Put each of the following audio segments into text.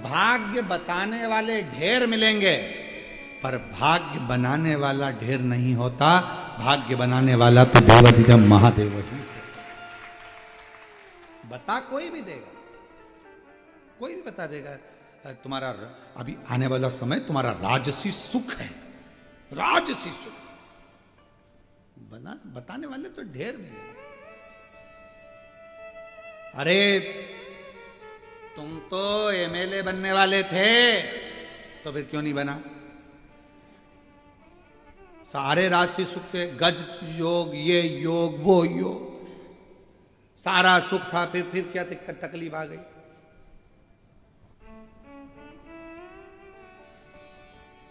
भाग्य बताने वाले ढेर मिलेंगे, पर भाग्य बनाने वाला ढेर नहीं होता। भाग्य बनाने वाला तो देवाधिदेव महादेव ही। बता कोई भी देगा, कोई भी बता देगा। तुम्हारा अभी आने वाला समय तुम्हारा राजसी सुख है, राजसी सुख बताने वाले तो ढेर मिलेंगे। अरे तुम तो एमएलए बनने वाले थे, तो फिर क्यों नहीं बना? सारे राशि सुख थे, गज योग, ये योग, वो योग, सारा सुख था। फिर क्या तकलीफ आ गई?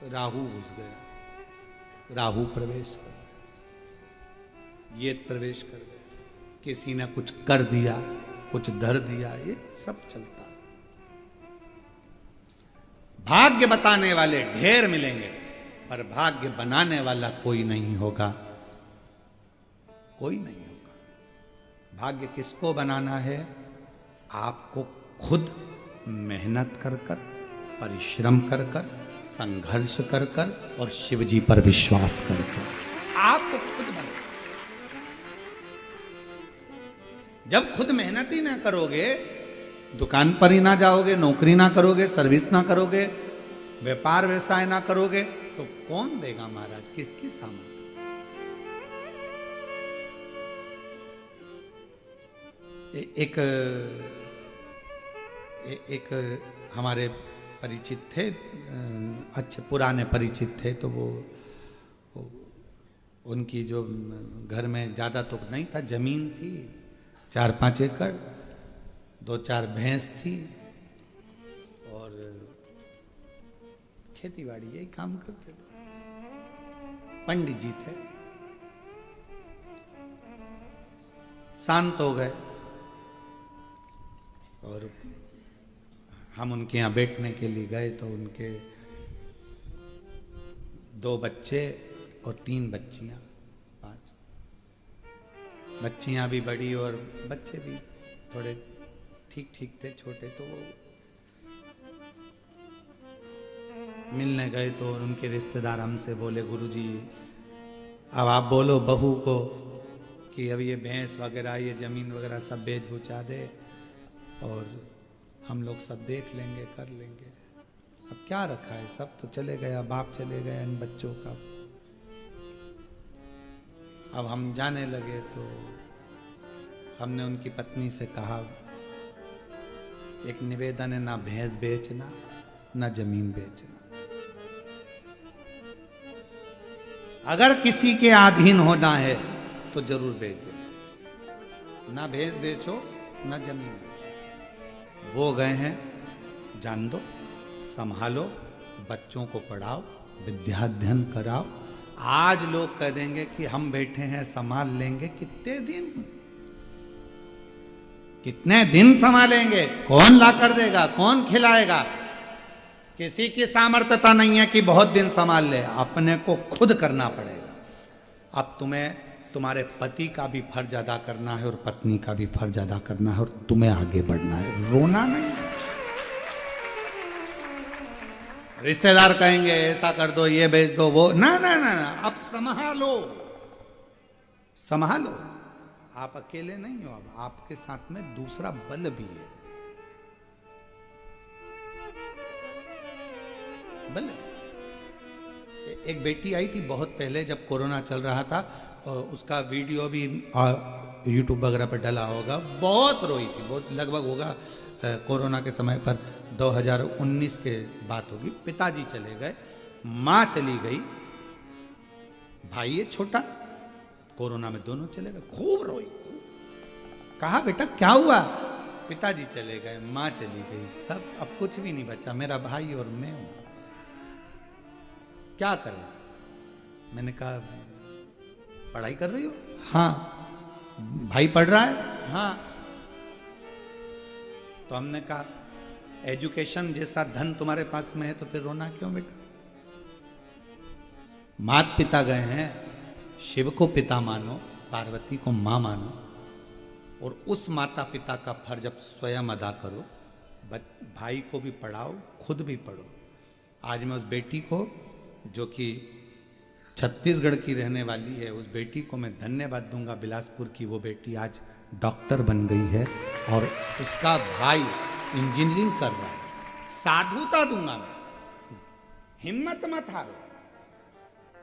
राहु घुस गया, राहु प्रवेश कर गया, ये प्रवेश कर गया, किसी ने कुछ कर दिया, कुछ धर दिया, ये सब चलता। भाग्य बताने वाले ढेर मिलेंगे, पर भाग्य बनाने वाला कोई नहीं होगा, कोई नहीं होगा। भाग्य किसको बनाना है? आपको खुद मेहनत कर कर, परिश्रम कर कर, संघर्ष कर कर और शिव जी पर विश्वास कर कर आपको खुद बना। जब खुद मेहनत ही ना करोगे, दुकान पर ही ना जाओगे, नौकरी ना करोगे, सर्विस ना करोगे, व्यापार व्यवसाय ना करोगे, तो कौन देगा महाराज? किसकी सामर्थ्य? एक हमारे परिचित थे, अच्छे पुराने परिचित थे, तो वो उनकी जो घर में ज़्यादा तो नहीं था, जमीन थी 4-5 एकड़, 2-4 भैंस थी और खेती बाड़ी यही काम करते थे। पंडित जी थे, शांत हो गए और हम उनके यहाँ बैठने के लिए गए, तो उनके 2 बच्चे और 3 बच्चियां, 5 बच्चियां भी बड़ी और बच्चे भी थोड़े ठीक ठीक थे, छोटे। तो वो मिलने गए, तो उनके रिश्तेदार हमसे बोले, गुरुजी अब आप बोलो बहू को कि अब ये भैंस वगैरह, ये जमीन वगैरह सब बेच बुचा दे और हम लोग सब देख लेंगे, कर लेंगे। अब क्या रखा है, सब तो चले गया, बाप चले गए इन बच्चों का। अब हम जाने लगे, तो हमने उनकी पत्नी से कहा, एक निवेदन है, ना भैंस बेचना, ना जमीन बेचना। अगर किसी के अधीन होना है तो जरूर बेच देना, ना भैंस बेचो, ना जमीन बेचो। वो गए हैं, जान दो, संभालो, बच्चों को पढ़ाओ, विद्याध्ययन कराओ। आज लोग कह देंगे कि हम बैठे हैं, संभाल लेंगे। कितने दिन, कितने दिन संभालेंगे? कौन ला कर देगा, कौन खिलाएगा? किसी की सामर्थ्यता नहीं है कि बहुत दिन संभाल ले, अपने को खुद करना पड़ेगा। अब तुम्हें तुम्हारे पति का भी फर्ज अदा करना है और पत्नी का भी फर्ज अदा करना है, और तुम्हें आगे बढ़ना है, रोना नहीं। रिश्तेदार कहेंगे ऐसा कर दो, ये बेच दो, वो ना ना ना ना, अब संभालो, संभालो। आप अकेले नहीं हो, अब आपके साथ में दूसरा बल भी है, बल। एक बेटी आई थी बहुत पहले, जब कोरोना चल रहा था, और उसका वीडियो भी यूट्यूब वगैरह पर डला होगा। बहुत रोई थी, बहुत, लगभग होगा कोरोना के समय पर 2019 के बात होगी। पिताजी चले गए, माँ चली गई, भाई है छोटा, कोरोना में दोनों चले गए। खूब रोई, खूब। कहा बेटा क्या हुआ? पिताजी चले गए, माँ चली गई, सब, अब कुछ भी नहीं बचा, मेरा भाई और मैं हूं, क्या करें? मैंने कहा पढ़ाई कर रही हो? हाँ। भाई पढ़ रहा है? हाँ। तो हमने कहा एजुकेशन जैसा धन तुम्हारे पास में है, तो फिर रोना क्यों बेटा? माता पिता गए हैं, शिव को पिता मानो, पार्वती को मां मानो, और उस माता पिता का फर्ज अब स्वयं अदा करो। भाई को भी पढ़ाओ, खुद भी पढ़ो। आज मैं उस बेटी को, जो कि छत्तीसगढ़ की रहने वाली है, उस बेटी को मैं धन्यवाद दूंगा। बिलासपुर की वो बेटी आज डॉक्टर बन गई है और उसका भाई इंजीनियरिंग कर रहा है। साधुता दूंगा मैं, हिम्मत मत हारो।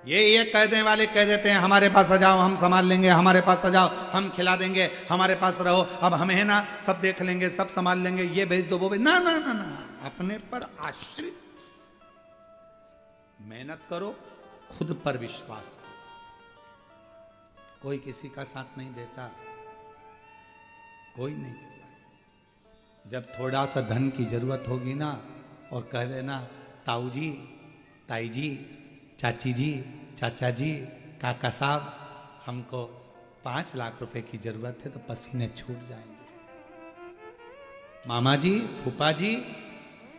ये कहने वाले कह देते हैं हमारे पास आ जाओ हम संभाल लेंगे, हमारे पास आ जाओ हम खिला देंगे, हमारे पास रहो, अब हमें है ना सब देख लेंगे, सब संभाल लेंगे, ये भेज दो वो भेज, ना ना ना ना, अपने पर आश्रित। मेहनत करो, खुद पर विश्वास करो। कोई किसी का साथ नहीं देता, कोई नहीं देता। जब थोड़ा सा धन की जरूरत होगी ना, और कह देना ताऊ जी, ताई जी, चाची जी, चाचा जी, काका साहब, हमको 5 लाख रुपए की जरूरत है, तो पसीने छूट जाएंगे। मामा जी, फूफा जी,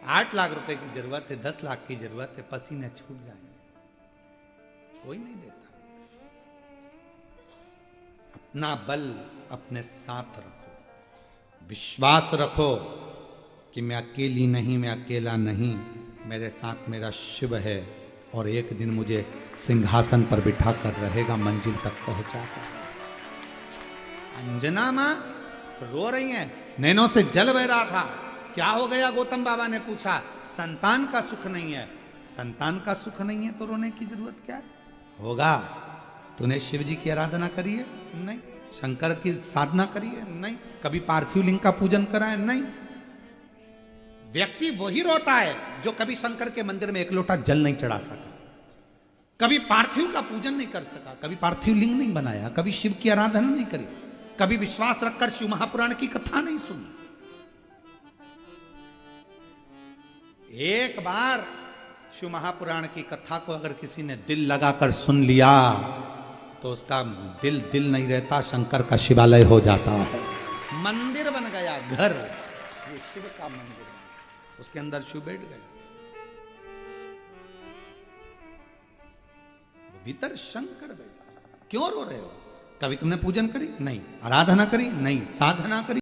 8 लाख रुपए की जरूरत है, 10 लाख की जरूरत है, पसीने छूट जाएंगे। कोई नहीं देता। अपना बल अपने साथ रखो, विश्वास रखो कि मैं अकेली नहीं, मैं अकेला नहीं, मेरे साथ मेरा शिव है और एक दिन मुझे सिंहासन पर बिठा कर रहेगा, मंजिल तक पहुंचाकर। अंजना मां रो रही हैं, नैनों से जल बह रहा था। क्या हो गया? गौतम बाबा ने पूछा। संतान का सुख नहीं है। संतान का सुख नहीं है तो रोने की जरूरत क्या है? होगा। तूने शिव जी की आराधना करी है? नहीं। शंकर की साधना करी है? नहीं। कभी पार्थिव लिंग का पूजन करा है? नहीं। व्यक्ति वही रोता है जो कभी शंकर के मंदिर में एक लोटा जल नहीं चढ़ा सका, कभी पार्थिव का पूजन नहीं कर सका, कभी पार्थिव लिंग नहीं बनाया, कभी शिव की आराधना नहीं करी, कभी विश्वास रखकर शिव महापुराण की कथा नहीं सुनी। एक बार शिव महापुराण की कथा को अगर किसी ने दिल लगाकर सुन लिया तो उसका दिल नहीं रहता, शंकर का शिवालय हो जाता है। मंदिर बन गया, घर, ये शिव का मंदिर, उसके अंदर शिव बैठ गए, भीतर शंकर बैठा। क्यों रो रहे हो? कभी तुमने पूजन करी? नहीं। आराधना करी? नहीं। साधना करी?